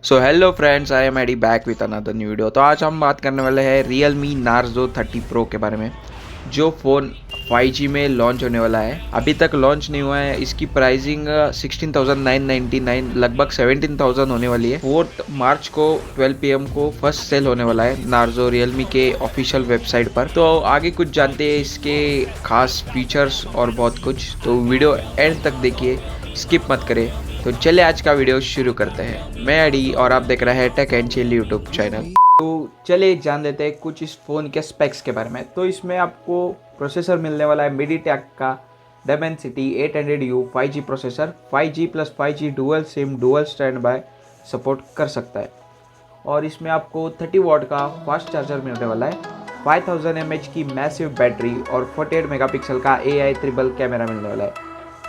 So hello friends, I am Eddie back with another new video. तो आज हम बात करने वाले हैं realme narzo 30 प्रो के बारे में, जो फ़ोन 5G में लॉन्च होने वाला है। अभी तक लॉन्च नहीं हुआ है। इसकी प्राइसिंग 16,999 लगभग 17,000 होने वाली है। 4 मार्च को 12 PM को फर्स्ट सेल होने वाला है नार्जो रियलमी के ऑफिशियल वेबसाइट पर। तो आगे कुछ जानते हैं इसके खास फीचर्स और बहुत कुछ। तो वीडियो एंड तक देखिए, स्किप मत करें। तो चले आज का वीडियो शुरू करते हैं। मैं एडी और आप देख रहे हैं Tech and Chill YouTube channel. तो चलिए जान लेते हैं कुछ इस फ़ोन के स्पेक्स के बारे में। तो इसमें आपको प्रोसेसर मिलने वाला है मीडियाटेक का Dimensity 800U 5G processor. 5G plus 5G dual SIM dual stand by support कर सकता है। और इसमें आपको 30 वॉट का फास्ट चार्जर मिलने वाला है। 5000 mAh की मैसिव बैटरी और 48 मेगापिक्सल का AI ट्रिपल कैमरा मिलने वाला है।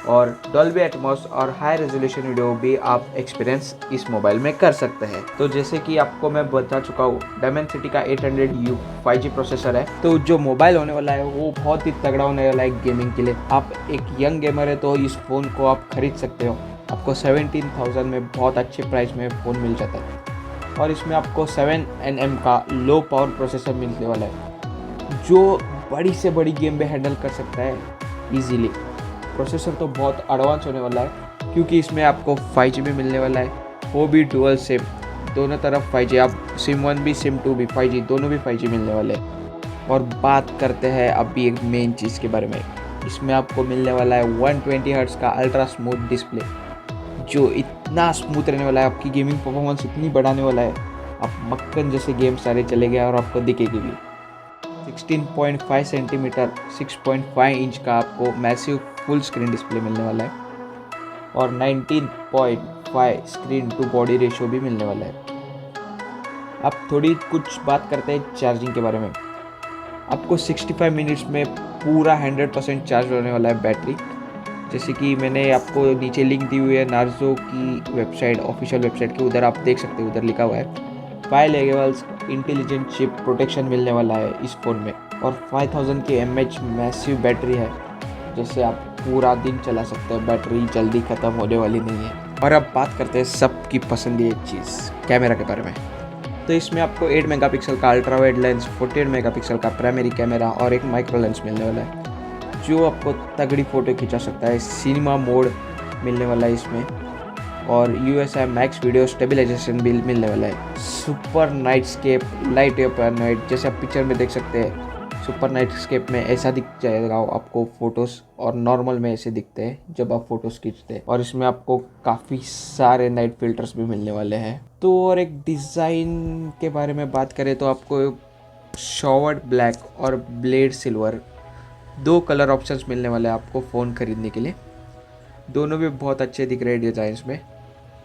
और डॉल्बी एटमॉस और हाई रेजोल्यूशन वीडियो भी आप एक्सपीरियंस इस मोबाइल में कर सकते हैं। तो जैसे कि आपको मैं बता चुका हूँ, डायमेंसिटी का 800U 5G प्रोसेसर है। तो जो मोबाइल होने वाला है वो बहुत ही तगड़ा होने वाला है गेमिंग के लिए। आप एक यंग गेमर है तो इस फ़ोन को आप खरीद सकते हो। आपको 17,000 में बहुत अच्छे प्राइस में फ़ोन मिल जाता है। और इसमें आपको 7nm का लो पावर प्रोसेसर मिलने वाला है, जो बड़ी से बड़ी गेम में हैंडल कर सकता है ईजीली। प्रोसेसर तो बहुत एडवांस होने वाला है, क्योंकि इसमें आपको 5G भी मिलने वाला है, वो भी डुअल सिम, दोनों तरफ 5G। आप सिम 1 भी सिम 2 भी 5G, दोनों भी 5G मिलने वाले हैं। और बात करते हैं अभी एक मेन चीज़ के बारे में। इसमें आपको मिलने वाला है 120 हर्ट्ज़ का अल्ट्रा स्मूथ डिस्प्ले, जो इतना स्मूथ रहने वाला है, आपकी गेमिंग परफॉर्मेंस इतनी बढ़ाने वाला है, आप मक्खन जैसे गेम सारे चलेंगे और आपको दिखेगी भी। 16.5 सेंटीमीटर 6.5 इंच का आपको मैसिव फुल स्क्रीन डिस्प्ले मिलने वाला है। और 19.5 स्क्रीन टू बॉडी रेशियो भी मिलने वाला है। अब थोड़ी कुछ बात करते हैं चार्जिंग के बारे में। आपको 65 मिनट्स में पूरा 100% चार्ज होने वाला है बैटरी। जैसे कि मैंने आपको नीचे लिंक दी हुई है नार्जो की वेबसाइट, ऑफिशियल वेबसाइट की, उधर आप देख सकते हो, उधर लिखा हुआ है 5 लेवल्स इंटेलिजेंट चिप प्रोटेक्शन मिलने वाला है इस फ़ोन में। और 5000 की mAh मैसिव बैटरी है, जैसे आप पूरा दिन चला सकते हैं, बैटरी जल्दी ख़त्म होने वाली नहीं है। और अब बात करते हैं सबकी पसंदीदा चीज़, कैमरा के बारे में। तो इसमें आपको 8 मेगापिक्सल का अल्ट्रा वाइड लेंस, 48 मेगापिक्सल का प्राइमरी कैमरा और एक माइक्रो लेंस मिलने वाला है, जो आपको तगड़ी फ़ोटो खिंचा सकता है। सिनेमा मोड मिलने वाला है इसमें। और USI मैक्स वीडियो स्टेबलाइजेशन भी मिलने वाला है। सुपर नाइट स्केप लाइट पर नाइट, जैसे आप पिक्चर में देख सकते हैं, सुपर नाइट स्केप में ऐसा दिख जाएगा आपको फ़ोटोज़, और नॉर्मल में ऐसे दिखते हैं जब आप फ़ोटोज़ खींचते हैं। और इसमें आपको काफ़ी सारे नाइट फिल्टर्स भी मिलने वाले हैं। तो और एक डिज़ाइन के बारे में बात करें तो आपको शॉवर्ड ब्लैक और ब्लेड सिल्वर 2 कलर ऑप्शंस मिलने वाले हैं आपको फ़ोन ख़रीदने के लिए। दोनों भी बहुत अच्छे दिख रहे हैं डिज़ाइंस में।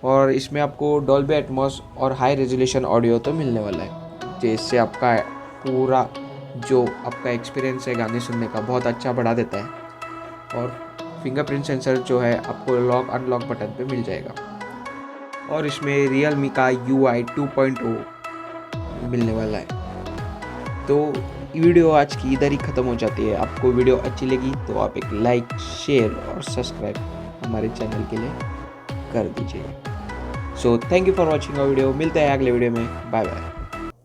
और इसमें आपको डॉल्बी एटमॉस और हाई रेजोल्यूशन ऑडियो तो मिलने वाला है, जिससे आपका पूरा जो आपका एक्सपीरियंस है गाने सुनने का बहुत अच्छा बढ़ा देता है। और फिंगरप्रिंट सेंसर जो है आपको लॉक अनलॉक बटन पे मिल जाएगा। और इसमें रियलमी का UI 2.0 मिलने वाला है। तो वीडियो आज की इधर ही ख़त्म हो जाती है। आपको वीडियो अच्छी लगी तो आप एक लाइक, शेयर और सब्सक्राइब हमारे चैनल के लिए कर दीजिए। So thank you for watching a video. मिलते हैं अगले वीडियो में। Bye bye.